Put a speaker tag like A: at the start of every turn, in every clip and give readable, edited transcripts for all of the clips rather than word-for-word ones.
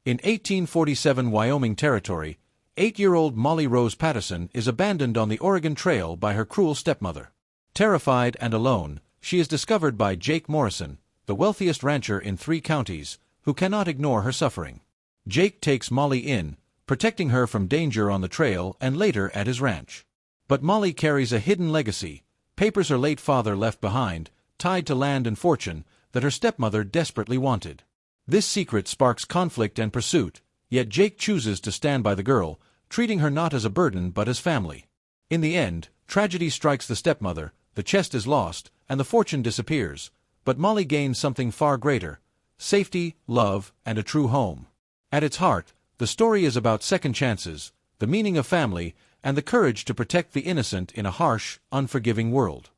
A: In 1847 Wyoming Territory, 8-year-old Molly Rose Patterson is abandoned on the Oregon Trail by her cruel stepmother. Terrified and alone, she is discovered by Jake Morrison, the wealthiest rancher in 3 counties, who cannot ignore her suffering. Jake takes Molly in, protecting her from danger on the trail and later at his ranch. But Molly carries a hidden legacy, papers her late father left behind, tied to land and fortune, that her stepmother desperately wanted. This secret sparks conflict and pursuit, yet Jake chooses to stand by the girl, treating her not as a burden but as family. In the end, tragedy strikes the stepmother, the chest is lost, and the fortune disappears, but Molly gains something far greater: safety, love, and a true home. At its heart, the story is about second chances, the meaning of family, and the courage to protect the innocent in a harsh, unforgiving world.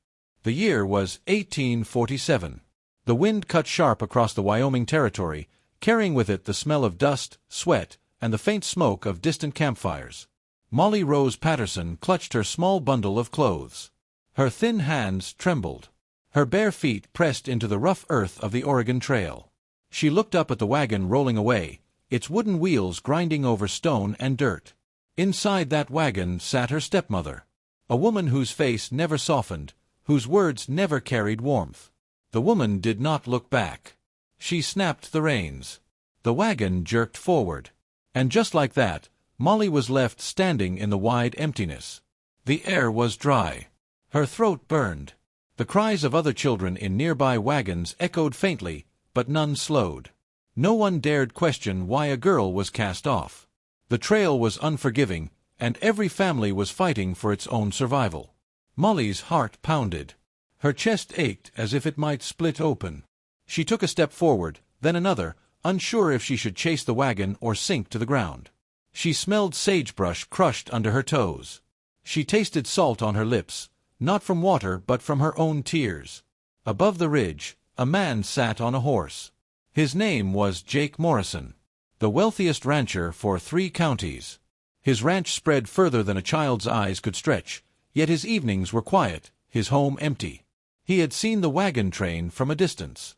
A: The year was 1847. The wind cut sharp across the Wyoming Territory, carrying with it the smell of dust, sweat, and the faint smoke of distant campfires. Molly Rose Patterson clutched her small bundle of clothes. Her thin hands trembled. Her bare feet pressed into the rough earth of the Oregon Trail. She looked up at the wagon rolling away, its wooden wheels grinding over stone and dirt. Inside that wagon sat her stepmother, a woman whose face never softened, whose words never carried warmth. The woman did not look back. She snapped the reins. The wagon jerked forward. And just like that, Molly was left standing in the wide emptiness. The air was dry. Her throat burned. The cries of other children in nearby wagons echoed faintly, but none slowed. No one dared question why a girl was cast off. The trail was unforgiving, and every family was fighting for its own survival. Molly's heart pounded. Her chest ached as if it might split open. She took a step forward, then another, unsure if she should chase the wagon or sink to the ground. She smelled sagebrush crushed under her toes. She tasted salt on her lips, not from water but from her own tears. Above the ridge, a man sat on a horse. His name was Jake Morrison, the wealthiest rancher for 3 counties. His ranch spread further than a child's eyes could stretch, yet his evenings were quiet, his home empty. He had seen the wagon train from a distance.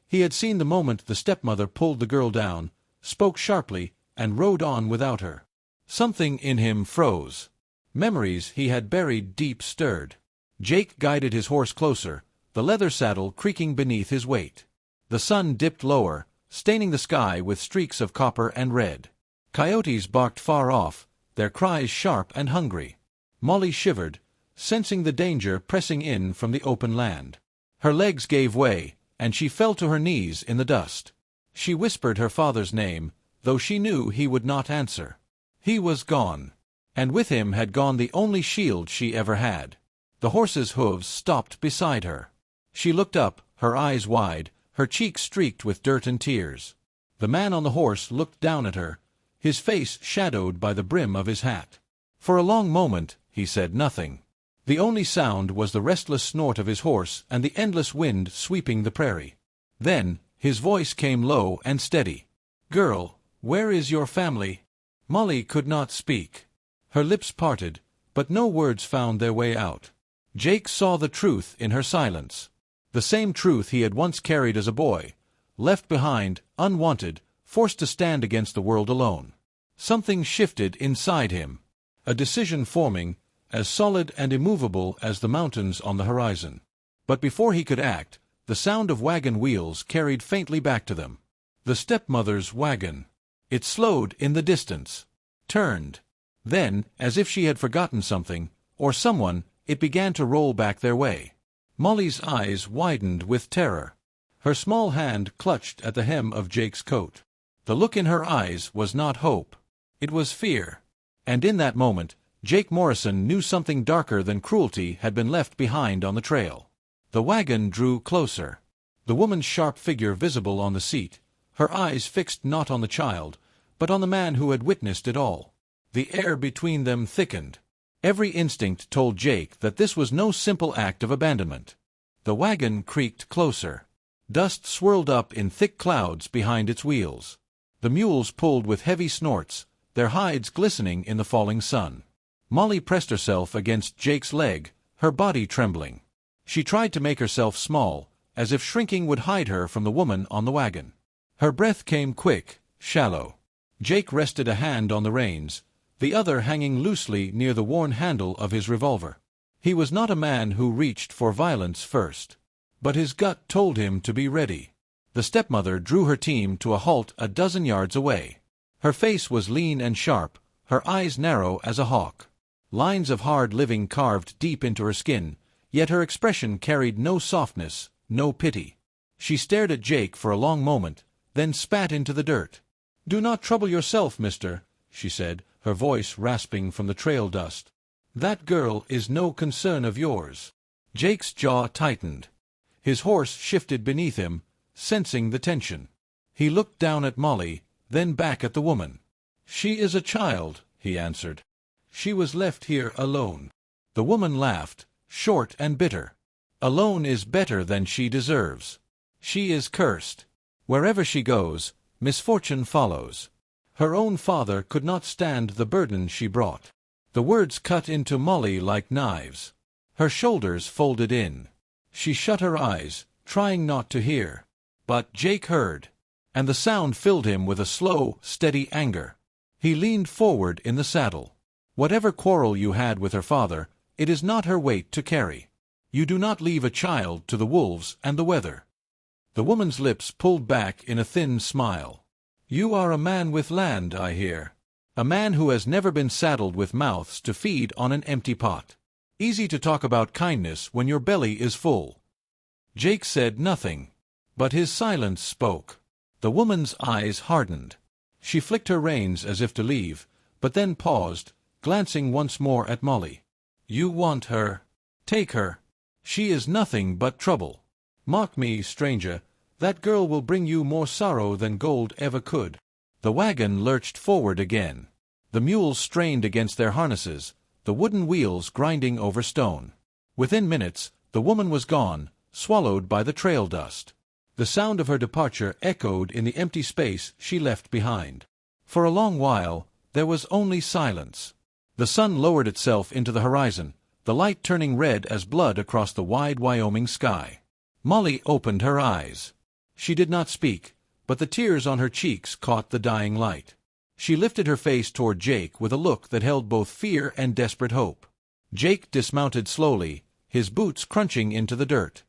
A: He had seen the moment the stepmother pulled the girl down, spoke sharply, and rode on without her. Something in him froze. Memories he had buried deep stirred. Jake guided his horse closer, the leather saddle creaking beneath his weight. The sun dipped lower, staining the sky with streaks of copper and red. Coyotes barked far off, their cries sharp and hungry. Molly shivered, sensing the danger pressing in from the open land. Her legs gave way, and she fell to her knees in the dust. She whispered her father's name, though she knew he would not answer. He was gone, and with him had gone the only shield she ever had. The horse's hooves stopped beside her. She looked up, her eyes wide, her cheeks streaked with dirt and tears. The man on the horse looked down at her, his face shadowed by the brim of his hat. For a long moment he said nothing. The only sound was the restless snort of his horse and the endless wind sweeping the prairie. Then his voice came low and steady. "Girl, where is your family?" Molly could not speak. Her lips parted, but no words found their way out. Jake saw the truth in her silence. The same truth he had once carried as a boy, left behind, unwanted, forced to stand against the world alone. Something shifted inside him, a decision forming, as solid and immovable as the mountains on the horizon. But before he could act, the sound of wagon wheels carried faintly back to them. The stepmother's wagon. It slowed in the distance, turned. Then, as if she had forgotten something, or someone, it began to roll back their way. Molly's eyes widened with terror. Her small hand clutched at the hem of Jake's coat. The look in her eyes was not hope. It was fear. And in that moment, Jake Morrison knew something darker than cruelty had been left behind on the trail. The wagon drew closer. The woman's sharp figure visible on the seat, her eyes fixed not on the child, but on the man who had witnessed it all. The air between them thickened. Every instinct told Jake that this was no simple act of abandonment. The wagon creaked closer. Dust swirled up in thick clouds behind its wheels. The mules pulled with heavy snorts, their hides glistening in the falling sun. Molly pressed herself against Jake's leg, her body trembling. She tried to make herself small, as if shrinking would hide her from the woman on the wagon. Her breath came quick, shallow. Jake rested a hand on the reins, the other hanging loosely near the worn handle of his revolver. He was not a man who reached for violence first, but his gut told him to be ready. The stepmother drew her team to a halt a dozen yards away. Her face was lean and sharp, her eyes narrow as a hawk. Lines of hard living carved deep into her skin, yet her expression carried no softness, no pity. She stared at Jake for a long moment, then spat into the dirt. "Do not trouble yourself, mister," she said, her voice rasping from the trail dust. "That girl is no concern of yours." Jake's jaw tightened. His horse shifted beneath him, sensing the tension. He looked down at Molly, then back at the woman. "She is a child," he answered. "She was left here alone." The woman laughed, short and bitter. "Alone is better than she deserves. She is cursed. Wherever she goes, misfortune follows. Her own father could not stand the burden she brought." The words cut into Molly like knives. Her shoulders folded in. She shut her eyes, trying not to hear. But Jake heard, and the sound filled him with a slow, steady anger. He leaned forward in the saddle. "Whatever quarrel you had with her father, it is not her weight to carry. You do not leave a child to the wolves and the weather." The woman's lips pulled back in a thin smile. "You are a man with land, I hear. A man who has never been saddled with mouths to feed on an empty pot. Easy to talk about kindness when your belly is full." Jake said nothing, but his silence spoke. The woman's eyes hardened. She flicked her reins as if to leave, but then paused, glancing once more at Molly. "You want her. Take her. She is nothing but trouble. Mark me, stranger, that girl will bring you more sorrow than gold ever could." The wagon lurched forward again. The mules strained against their harnesses, the wooden wheels grinding over stone. Within minutes, the woman was gone, swallowed by the trail dust. The sound of her departure echoed in the empty space she left behind. For a long while, there was only silence. The sun lowered itself into the horizon, the light turning red as blood across the wide Wyoming sky. Molly opened her eyes. She did not speak, but the tears on her cheeks caught the dying light. She lifted her face toward Jake with a look that held both fear and desperate hope. Jake dismounted slowly, his boots crunching into the dirt.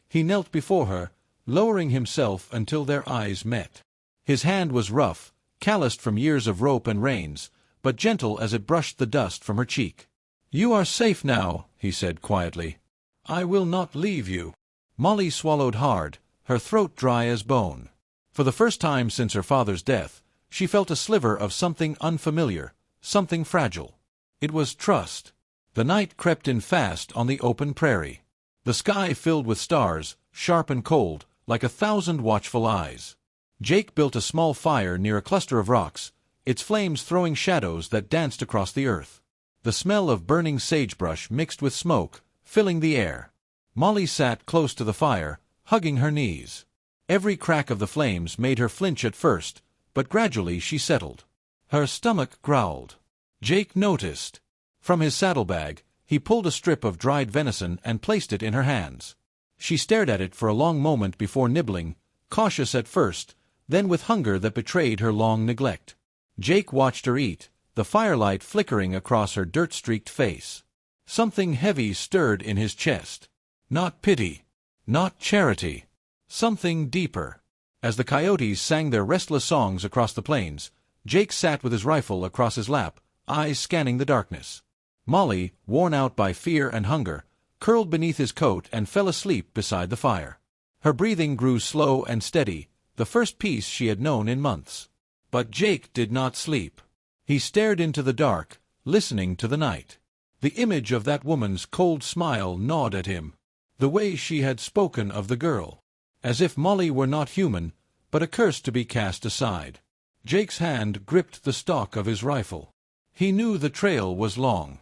A: He knelt before her, lowering himself until their eyes met. His hand was rough, calloused from years of rope and reins, but gentle as it brushed the dust from her cheek. "You are safe now," he said quietly. "I will not leave you." Molly swallowed hard, her throat dry as bone. For the first time since her father's death, she felt a sliver of something unfamiliar, something fragile. It was trust. The night crept in fast on the open prairie. The sky filled with stars, sharp and cold, like 1,000 watchful eyes. Jake built a small fire near a cluster of rocks, its flames throwing shadows that danced across the earth. The smell of burning sagebrush mixed with smoke, filling the air. Molly sat close to the fire, hugging her knees. Every crack of the flames made her flinch at first, but gradually she settled. Her stomach growled. Jake noticed. From his saddlebag, he pulled a strip of dried venison and placed it in her hands. She stared at it for a long moment before nibbling, cautious at first, then with hunger that betrayed her long neglect. Jake watched her eat, the firelight flickering across her dirt-streaked face. Something heavy stirred in his chest. Not pity. Not charity. Something deeper. As the coyotes sang their restless songs across the plains, Jake sat with his rifle across his lap, eyes scanning the darkness. Molly, worn out by fear and hunger, curled beneath his coat and fell asleep beside the fire. Her breathing grew slow and steady, the first peace she had known in months. But Jake did not sleep. He stared into the dark, listening to the night. The image of that woman's cold smile gnawed at him. The way she had spoken of the girl. As if Molly were not human, but a curse to be cast aside. Jake's hand gripped the stock of his rifle. He knew the trail was long.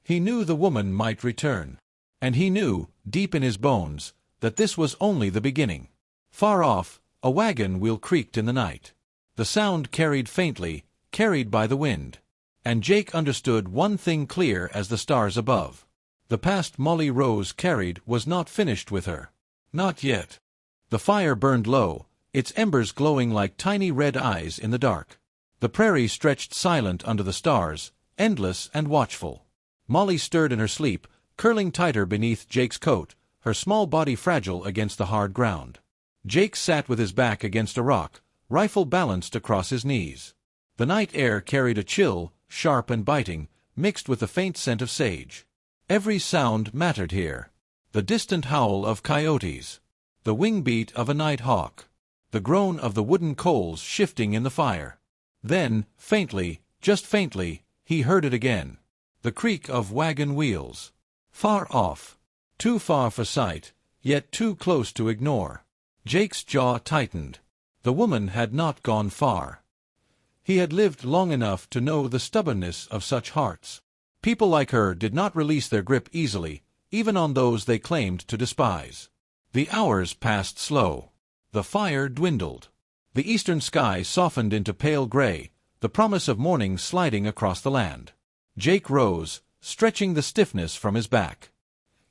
A: He knew the woman might return. And he knew, deep in his bones, that this was only the beginning. Far off, a wagon wheel creaked in the night. The sound carried faintly, carried by the wind. And Jake understood one thing clear as the stars above. The past Molly Rose carried was not finished with her. Not yet. The fire burned low, its embers glowing like tiny red eyes in the dark. The prairie stretched silent under the stars, endless and watchful. Molly stirred in her sleep, curling tighter beneath Jake's coat, her small body fragile against the hard ground. Jake sat with his back against a rock, rifle balanced across his knees. The night air carried a chill, sharp and biting, mixed with the faint scent of sage. Every sound mattered here. The distant howl of coyotes, the wing beat of a night hawk, the groan of the wooden coals shifting in the fire. Then, faintly, just faintly, he heard it again. The creak of wagon wheels. Far off. Too far for sight, yet too close to ignore. Jake's jaw tightened. The woman had not gone far. He had lived long enough to know the stubbornness of such hearts. People like her did not release their grip easily, even on those they claimed to despise. The hours passed slow. The fire dwindled. The eastern sky softened into pale gray, the promise of morning sliding across the land. Jake rose, stretching the stiffness from his back.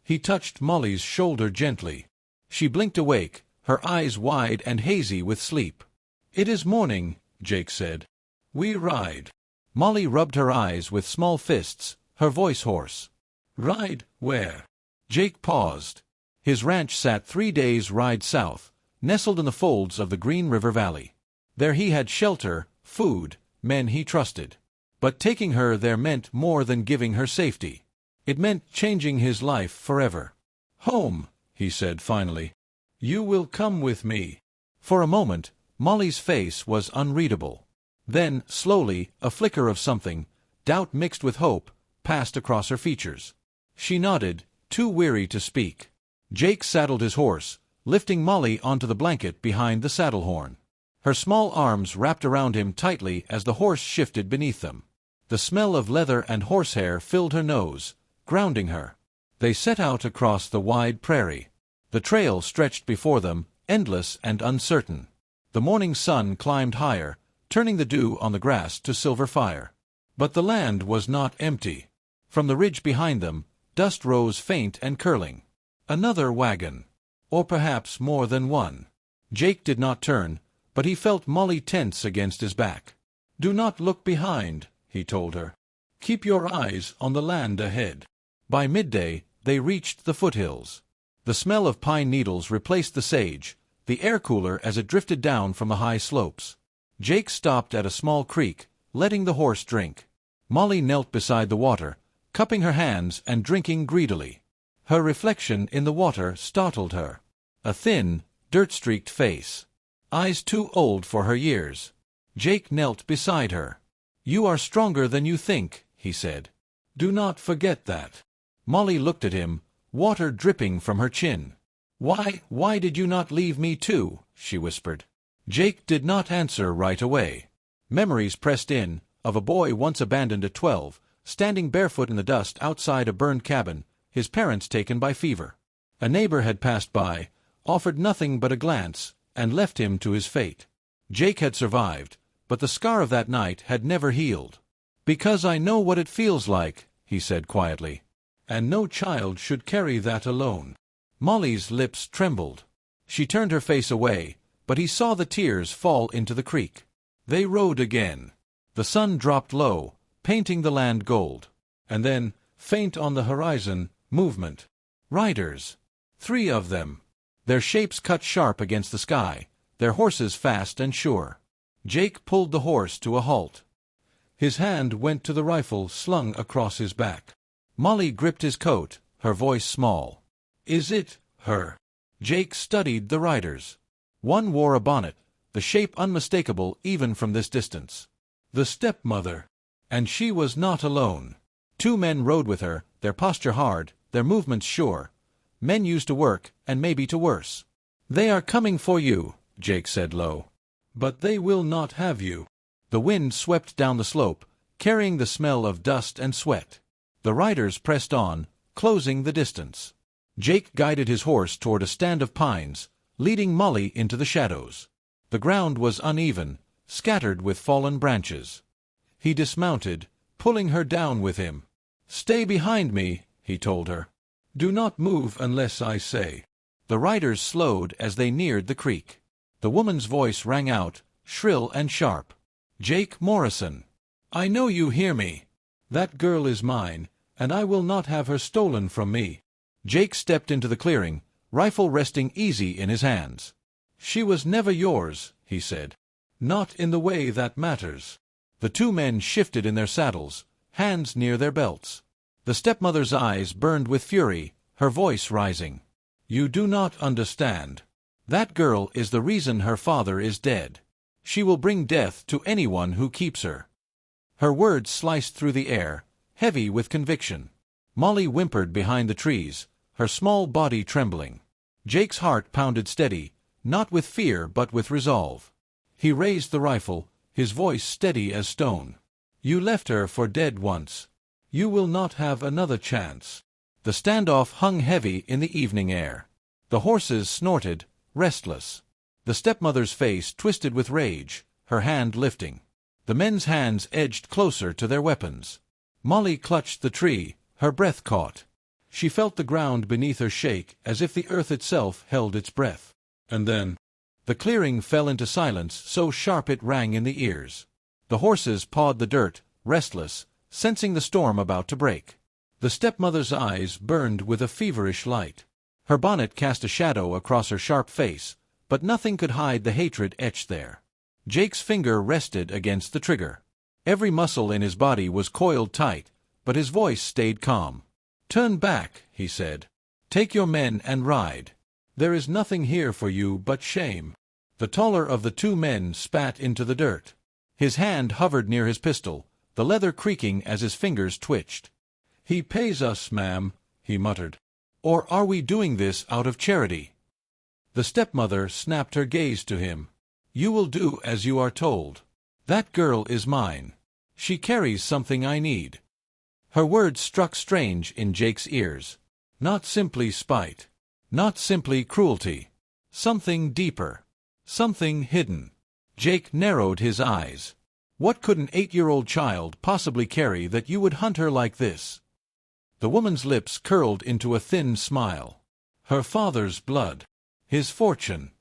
A: He touched Molly's shoulder gently. She blinked awake, her eyes wide and hazy with sleep. "It is morning," Jake said. "We ride." Molly rubbed her eyes with small fists, her voice hoarse. "Ride where?" Jake paused. His ranch sat 3 days' ride south, nestled in the folds of the Green River Valley. There he had shelter, food, men he trusted. But taking her there meant more than giving her safety. It meant changing his life forever. "Home," he said finally. "You will come with me." For a moment, Molly's face was unreadable. Then, slowly, a flicker of something, doubt mixed with hope, passed across her features. She nodded, too weary to speak. Jake saddled his horse, lifting Molly onto the blanket behind the saddle horn. Her small arms wrapped around him tightly as the horse shifted beneath them. The smell of leather and horsehair filled her nose, grounding her. They set out across the wide prairie. The trail stretched before them, endless and uncertain. The morning sun climbed higher, turning the dew on the grass to silver fire. But the land was not empty. From the ridge behind them, dust rose faint and curling. Another wagon. Or perhaps more than one. Jake did not turn, but he felt Molly tense against his back. "Do not look behind," he told her. "Keep your eyes on the land ahead." By midday, they reached the foothills. The smell of pine needles replaced the sage, the air cooler as it drifted down from the high slopes. Jake stopped at a small creek, letting the horse drink. Molly knelt beside the water, cupping her hands and drinking greedily. Her reflection in the water startled her. A thin, dirt-streaked face. Eyes too old for her years. Jake knelt beside her. "You are stronger than you think," he said. "Do not forget that." Molly looked at him, water dripping from her chin. Why did you not leave me too?" she whispered. Jake did not answer right away. Memories pressed in, of a boy once abandoned at 12, standing barefoot in the dust outside a burned cabin, his parents taken by fever. A neighbor had passed by, offered nothing but a glance, and left him to his fate. Jake had survived, but the scar of that night had never healed. "Because I know what it feels like," he said quietly. "And no child should carry that alone." Molly's lips trembled. She turned her face away, but he saw the tears fall into the creek. They rode again. The sun dropped low, painting the land gold. And then, faint on the horizon, movement. Riders. 3 of them. Their shapes cut sharp against the sky, their horses fast and sure. Jake pulled the horse to a halt. His hand went to the rifle slung across his back. Molly gripped his coat, her voice small. "Is it her?" Jake studied the riders. One wore a bonnet, the shape unmistakable even from this distance. The stepmother. And she was not alone. 2 men rode with her, their posture hard, their movements sure. Men used to work, and maybe to worse. "They are coming for you," Jake said low. "But they will not have you." The wind swept down the slope, carrying the smell of dust and sweat. The riders pressed on, closing the distance. Jake guided his horse toward a stand of pines, leading Molly into the shadows. The ground was uneven, scattered with fallen branches. He dismounted, pulling her down with him. "Stay behind me," he told her. "Do not move unless I say." The riders slowed as they neared the creek. The woman's voice rang out, shrill and sharp. "Jake Morrison! I know you hear me. That girl is mine, and I will not have her stolen from me." Jake stepped into the clearing, rifle resting easy in his hands. "She was never yours," he said. "Not in the way that matters." The two men shifted in their saddles, hands near their belts. The stepmother's eyes burned with fury, her voice rising. "You do not understand. That girl is the reason her father is dead. She will bring death to anyone who keeps her." Her words sliced through the air, heavy with conviction. Molly whimpered behind the trees, her small body trembling. Jake's heart pounded steady, not with fear but with resolve. He raised the rifle, his voice steady as stone. "You left her for dead once. You will not have another chance." The standoff hung heavy in the evening air. The horses snorted, restless. The stepmother's face twisted with rage, her hand lifting. The men's hands edged closer to their weapons. Molly clutched the tree, her breath caught. She felt the ground beneath her shake as if the earth itself held its breath. And then the clearing fell into silence so sharp it rang in the ears. The horses pawed the dirt, restless, sensing the storm about to break. The stepmother's eyes burned with a feverish light. Her bonnet cast a shadow across her sharp face, but nothing could hide the hatred etched there. Jake's finger rested against the trigger. Every muscle in his body was coiled tight, but his voice stayed calm. "Turn back," he said. "Take your men and ride. There is nothing here for you but shame." The taller of the two men spat into the dirt. His hand hovered near his pistol, the leather creaking as his fingers twitched. "He pays us, ma'am," he muttered. "Or are we doing this out of charity?" The stepmother snapped her gaze to him. "You will do as you are told. That girl is mine. She carries something I need." Her words struck strange in Jake's ears. Not simply spite. Not simply cruelty. Something deeper. Something hidden. Jake narrowed his eyes. "What could an 8-year-old child possibly carry that you would hunt her like this?" The woman's lips curled into a thin smile. "Her father's blood. His fortune.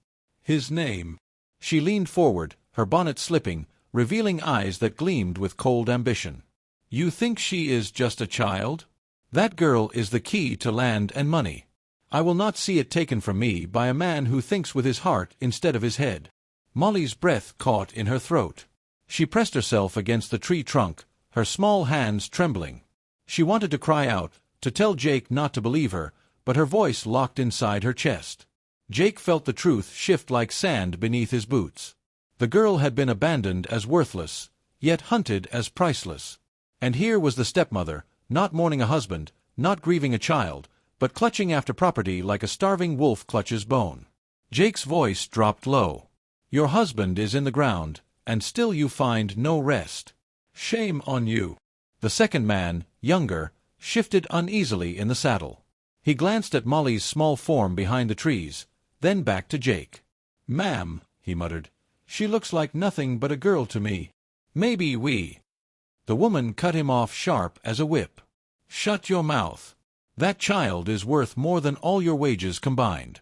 A: His name." She leaned forward, her bonnet slipping, revealing eyes that gleamed with cold ambition. "You think she is just a child? That girl is the key to land and money. I will not see it taken from me by a man who thinks with his heart instead of his head." Molly's breath caught in her throat. She pressed herself against the tree trunk, her small hands trembling. She wanted to cry out, to tell Jake not to believe her, but her voice locked inside her chest. Jake felt the truth shift like sand beneath his boots. The girl had been abandoned as worthless, yet hunted as priceless. And here was the stepmother, not mourning a husband, not grieving a child, but clutching after property like a starving wolf clutches bone. Jake's voice dropped low. "Your husband is in the ground, and still you find no rest. Shame on you." The second man, younger, shifted uneasily in the saddle. He glanced at Molly's small form behind the trees, then back to Jake. "Ma'am," he muttered, "she looks like nothing but a girl to me. Maybe we—" The woman cut him off sharp as a whip. "Shut your mouth. That child is worth more than all your wages combined."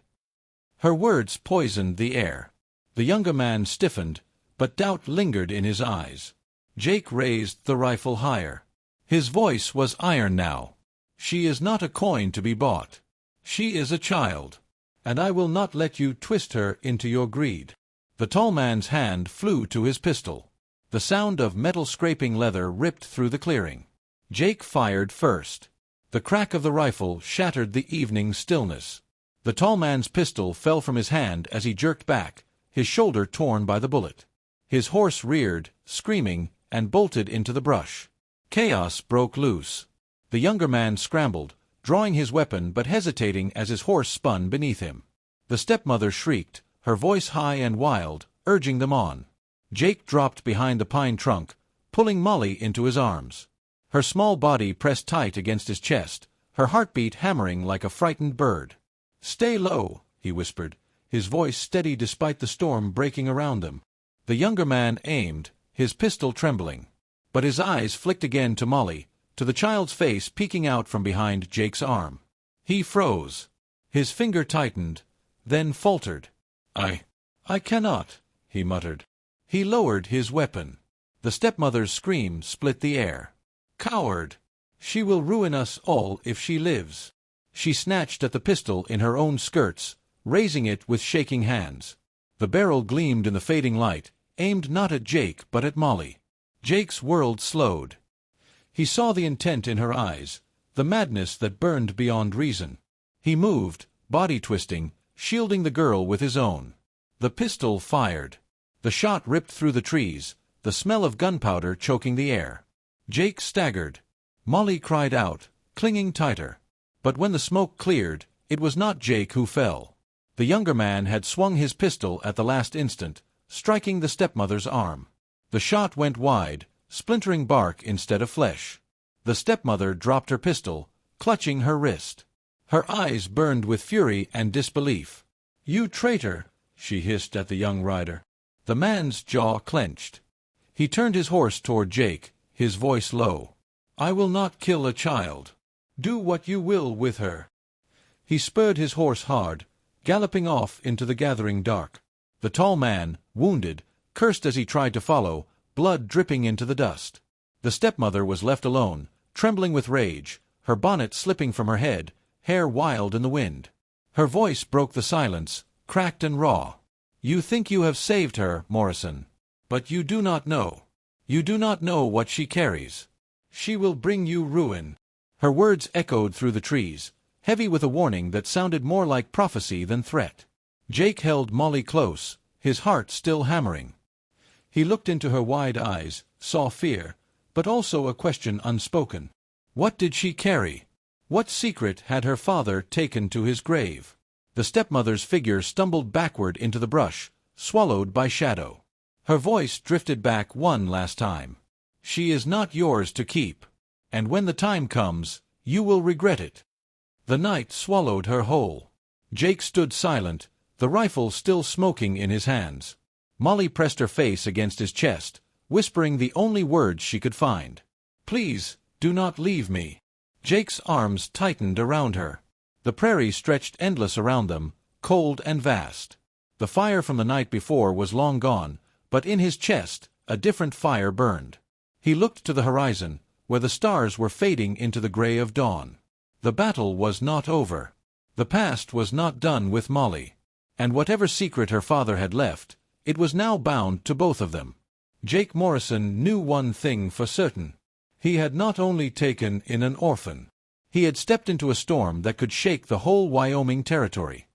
A: Her words poisoned the air. The younger man stiffened, but doubt lingered in his eyes. Jake raised the rifle higher. His voice was iron now. "She is not a coin to be bought. She is a child, and I will not let you twist her into your greed." The tall man's hand flew to his pistol. The sound of metal scraping leather ripped through the clearing. Jake fired first. The crack of the rifle shattered the evening stillness. The tall man's pistol fell from his hand as he jerked back, his shoulder torn by the bullet. His horse reared, screaming, and bolted into the brush. Chaos broke loose. The younger man scrambled, drawing his weapon but hesitating as his horse spun beneath him. The stepmother shrieked, her voice high and wild, urging them on. Jake dropped behind the pine trunk, pulling Molly into his arms. Her small body pressed tight against his chest, her heartbeat hammering like a frightened bird. "Stay low," he whispered, his voice steady despite the storm breaking around them. The younger man aimed, his pistol trembling. But his eyes flicked again to Molly, to the child's face peeking out from behind Jake's arm. He froze. His finger tightened, then faltered. "I cannot," he muttered. He lowered his weapon. The stepmother's scream split the air. "Coward! She will ruin us all if she lives." She snatched at the pistol in her own skirts, raising it with shaking hands. The barrel gleamed in the fading light, aimed not at Jake but at Molly. Jake's world slowed. He saw the intent in her eyes, the madness that burned beyond reason. He moved, body twisting, shielding the girl with his own. The pistol fired. The shot ripped through the trees, the smell of gunpowder choking the air. Jake staggered. Molly cried out, clinging tighter. But when the smoke cleared, it was not Jake who fell. The younger man had swung his pistol at the last instant, striking the stepmother's arm. The shot went wide, splintering bark instead of flesh. The stepmother dropped her pistol, clutching her wrist. Her eyes burned with fury and disbelief. "You traitor!" she hissed at the young rider. The man's jaw clenched. He turned his horse toward Jake, his voice low. "I will not kill a child. Do what you will with her." He spurred his horse hard, galloping off into the gathering dark. The tall man, wounded, cursed as he tried to follow, blood dripping into the dust. The stepmother was left alone, trembling with rage, her bonnet slipping from her head, hair wild in the wind. Her voice broke the silence, cracked and raw. "You think you have saved her, Morrison. But you do not know. You do not know what she carries. She will bring you ruin." Her words echoed through the trees, heavy with a warning that sounded more like prophecy than threat. Jake held Molly close, his heart still hammering. He looked into her wide eyes, saw fear, but also a question unspoken. What did she carry? What secret had her father taken to his grave? The stepmother's figure stumbled backward into the brush, swallowed by shadow. Her voice drifted back one last time. "She is not yours to keep. And when the time comes, you will regret it." The night swallowed her whole. Jake stood silent, the rifle still smoking in his hands. Molly pressed her face against his chest, whispering the only words she could find. "Please, do not leave me." Jake's arms tightened around her. The prairie stretched endless around them, cold and vast. The fire from the night before was long gone, but in his chest a different fire burned. He looked to the horizon, where the stars were fading into the gray of dawn. The battle was not over. The past was not done with Molly. And whatever secret her father had left, it was now bound to both of them. Jake Morrison knew one thing for certain. He had not only taken in an orphan. He had stepped into a storm that could shake the whole Wyoming Territory.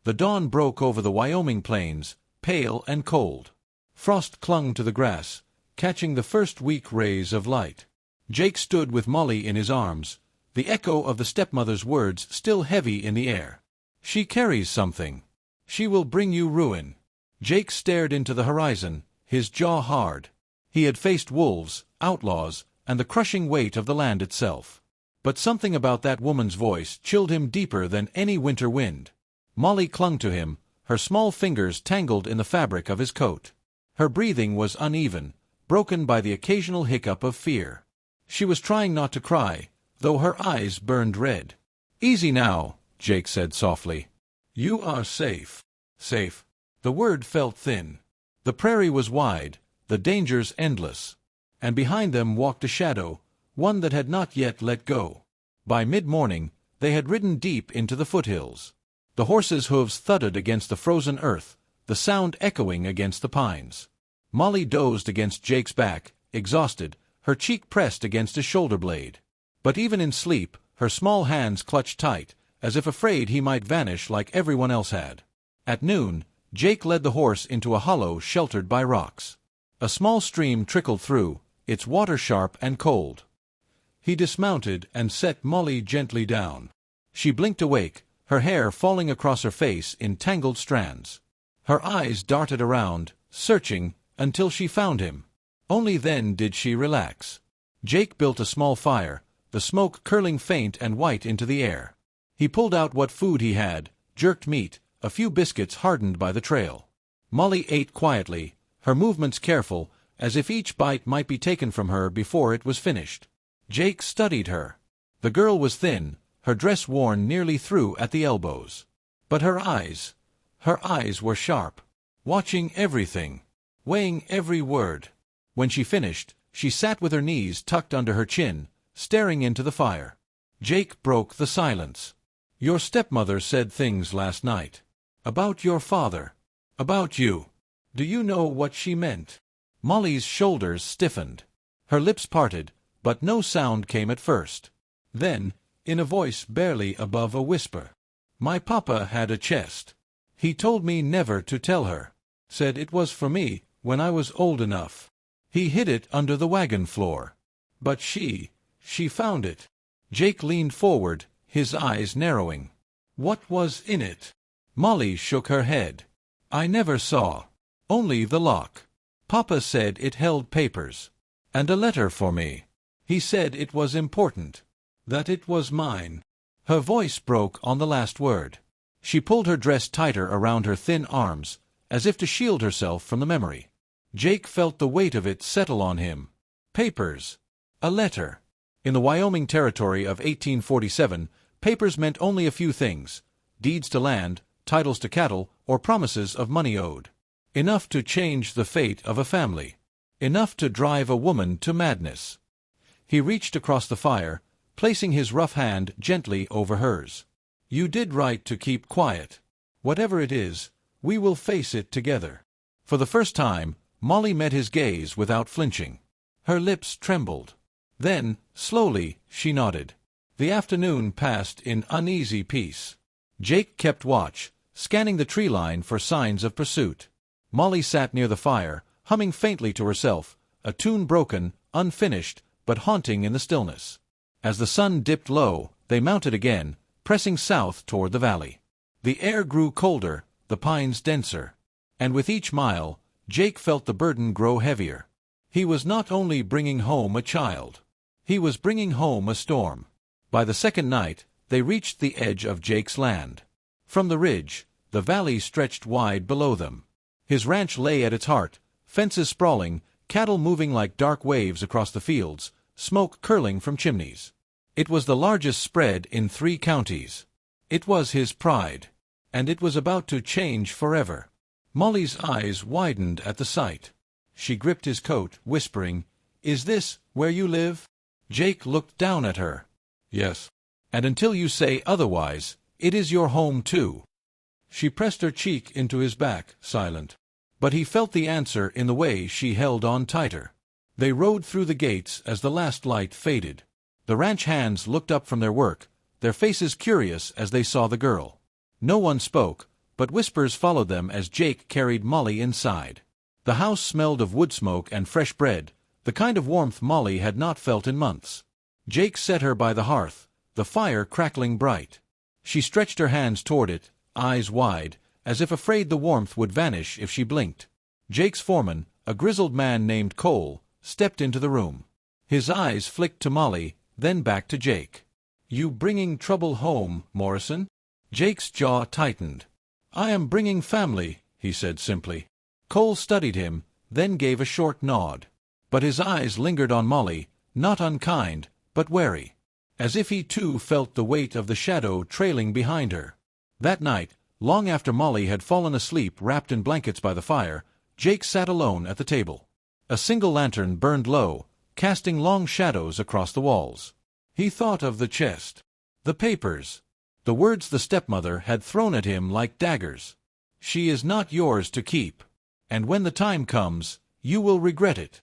A: The dawn broke over the Wyoming plains, pale and cold. Frost clung to the grass, catching the first weak rays of light. Jake stood with Molly in his arms, the echo of the stepmother's words still heavy in the air. "She carries something. She will bring you ruin." Jake stared into the horizon, his jaw hard. He had faced wolves, outlaws, and the crushing weight of the land itself. But something about that woman's voice chilled him deeper than any winter wind. Molly clung to him, her small fingers tangled in the fabric of his coat. Her breathing was uneven, broken by the occasional hiccup of fear. She was trying not to cry, though her eyes burned red. "Easy now," Jake said softly. "You are safe." Safe. The word felt thin. The prairie was wide, the dangers endless. And behind them walked a shadow, one that had not yet let go. By mid-morning, they had ridden deep into the foothills. The horses' hooves thudded against the frozen earth, the sound echoing against the pines. Molly dozed against Jake's back, exhausted, her cheek pressed against his shoulder blade. But even in sleep, her small hands clutched tight, as if afraid he might vanish like everyone else had. At noon, Jake led the horse into a hollow sheltered by rocks. A small stream trickled through, its water sharp and cold. He dismounted and set Molly gently down. She blinked awake, her hair falling across her face in tangled strands. Her eyes darted around, searching, until she found him. Only then did she relax. Jake built a small fire, the smoke curling faint and white into the air. He pulled out what food he had, jerked meat, a few biscuits hardened by the trail. Molly ate quietly, her movements careful, as if each bite might be taken from her before it was finished. Jake studied her. The girl was thin, her dress worn nearly through at the elbows. But her eyes were sharp. watching everything, weighing every word. When she finished, she sat with her knees tucked under her chin, staring into the fire. Jake broke the silence. "Your stepmother said things last night. About your father. About you. Do you know what she meant?" Molly's shoulders stiffened. Her lips parted, but no sound came at first. Then, in a voice barely above a whisper, "My papa had a chest. He told me never to tell her. Said it was for me when I was old enough. He hid it under the wagon floor. But she found it." Jake leaned forward, his eyes narrowing. "What was in it?" Molly shook her head. "I never saw. Only the lock. Papa said it held papers. And a letter for me. He said it was important. That it was mine." Her voice broke on the last word. She pulled her dress tighter around her thin arms, as if to shield herself from the memory. Jake felt the weight of it settle on him. Papers. A letter. In the Wyoming Territory of 1847, papers meant only a few things: deeds to land, titles to cattle, or promises of money owed. Enough to change the fate of a family. Enough to drive a woman to madness. He reached across the fire, placing his rough hand gently over hers. "You did right to keep quiet. Whatever it is, we will face it together." For the first time, Molly met his gaze without flinching. Her lips trembled. Then, slowly, she nodded. The afternoon passed in uneasy peace. Jake kept watch, scanning the tree line for signs of pursuit. Molly sat near the fire, humming faintly to herself, a tune broken, unfinished, but haunting in the stillness. As the sun dipped low, they mounted again, pressing south toward the valley. The air grew colder, the pines denser. And with each mile, Jake felt the burden grow heavier. He was not only bringing home a child. He was bringing home a storm. By the second night, they reached the edge of Jake's land. From the ridge, the valley stretched wide below them. His ranch lay at its heart, fences sprawling, cattle moving like dark waves across the fields, smoke curling from chimneys. It was the largest spread in 3 counties. It was his pride. And it was about to change forever. Molly's eyes widened at the sight. She gripped his coat, whispering, "Is this where you live?" Jake looked down at her. "Yes. And until you say otherwise, it is your home too." She pressed her cheek into his back, silent. But he felt the answer in the way she held on tighter. They rode through the gates as the last light faded. The ranch hands looked up from their work, their faces curious as they saw the girl. No one spoke, but whispers followed them as Jake carried Molly inside. The house smelled of wood smoke and fresh bread, the kind of warmth Molly had not felt in months. Jake set her by the hearth, the fire crackling bright. She stretched her hands toward it, eyes wide, as if afraid the warmth would vanish if she blinked. Jake's foreman, a grizzled man named Cole, stepped into the room. His eyes flicked to Molly, then back to Jake. "You bringing trouble home, Morrison?" Jake's jaw tightened. "I am bringing family," he said simply. Cole studied him, then gave a short nod. But his eyes lingered on Molly, not unkind, but wary, as if he too felt the weight of the shadow trailing behind her. That night, long after Molly had fallen asleep wrapped in blankets by the fire, Jake sat alone at the table. A single lantern burned low, casting long shadows across the walls. He thought of the chest. The papers. The words the stepmother had thrown at him like daggers. "She is not yours to keep. And when the time comes, you will regret it."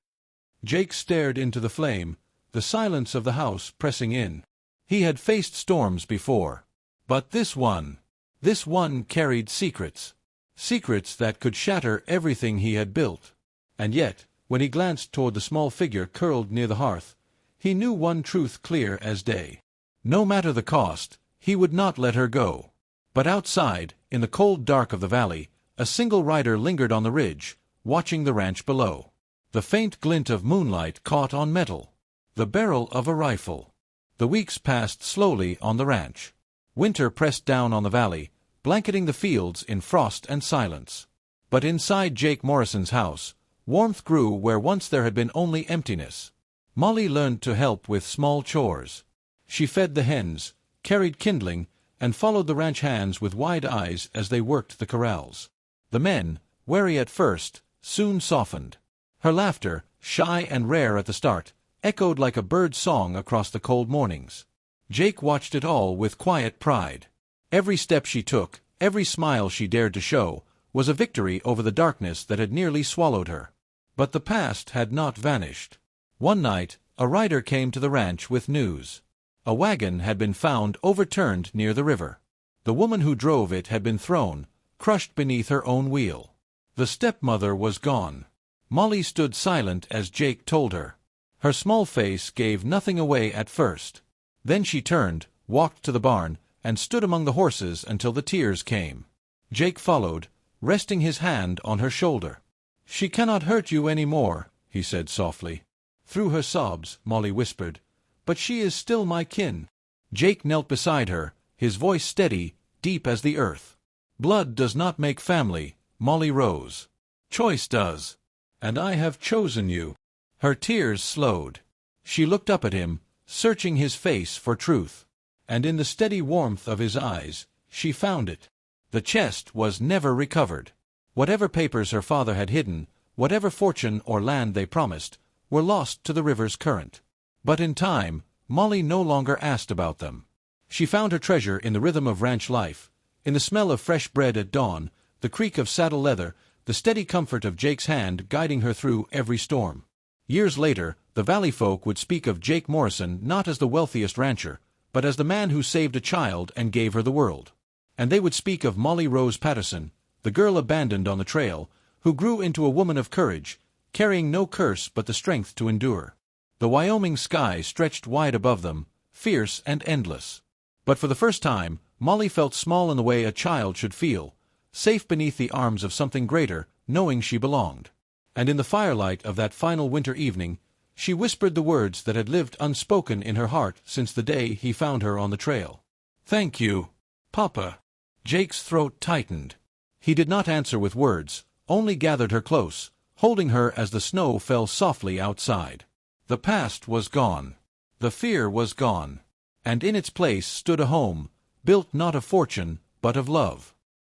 A: Jake stared into the flame, the silence of the house pressing in. He had faced storms before. But this one carried secrets. Secrets that could shatter everything he had built. And yet, when he glanced toward the small figure curled near the hearth, he knew one truth clear as day. No matter the cost, he would not let her go. But outside, in the cold dark of the valley, a single rider lingered on the ridge, watching the ranch below. The faint glint of moonlight caught on metal. The barrel of a rifle. The weeks passed slowly on the ranch. Winter pressed down on the valley, blanketing the fields in frost and silence. But inside Jake Morrison's house, warmth grew where once there had been only emptiness. Molly learned to help with small chores. She fed the hens, carried kindling, and followed the ranch hands with wide eyes as they worked the corrals. The men, wary at first, soon softened. Her laughter, shy and rare at the start, echoed like a bird's song across the cold mornings. Jake watched it all with quiet pride. Every step she took, every smile she dared to show, was a victory over the darkness that had nearly swallowed her. But the past had not vanished. One night, a rider came to the ranch with news. A wagon had been found overturned near the river. The woman who drove it had been thrown, crushed beneath her own wheel. The stepmother was gone. Molly stood silent as Jake told her. Her small face gave nothing away at first. Then she turned, walked to the barn, and stood among the horses until the tears came. Jake followed, resting his hand on her shoulder. "She cannot hurt you any more," he said softly. Through her sobs, Molly whispered, "But she is still my kin." Jake knelt beside her, his voice steady, deep as the earth. "Blood does not make family, Molly Rose. Choice does. And I have chosen you." Her tears slowed. She looked up at him, searching his face for truth. And in the steady warmth of his eyes, she found it. The chest was never recovered. Whatever papers her father had hidden, whatever fortune or land they promised, were lost to the river's current. But in time, Molly no longer asked about them. She found her treasure in the rhythm of ranch life, in the smell of fresh bread at dawn, the creak of saddle leather, the steady comfort of Jake's hand guiding her through every storm. Years later, the valley folk would speak of Jake Morrison not as the wealthiest rancher, but as the man who saved a child and gave her the world. And they would speak of Molly Rose Patterson, the girl abandoned on the trail, who grew into a woman of courage, carrying no curse but the strength to endure. The Wyoming sky stretched wide above them, fierce and endless. But for the first time, Molly felt small in the way a child should feel, safe beneath the arms of something greater, knowing she belonged. And in the firelight of that final winter evening, she whispered the words that had lived unspoken in her heart since the day he found her on the trail. "Thank you, Papa." Jake's throat tightened. He did not answer with words, only gathered her close, holding her as the snow fell softly outside. The past was gone. The fear was gone. And in its place stood a home, built not of fortune, but of love.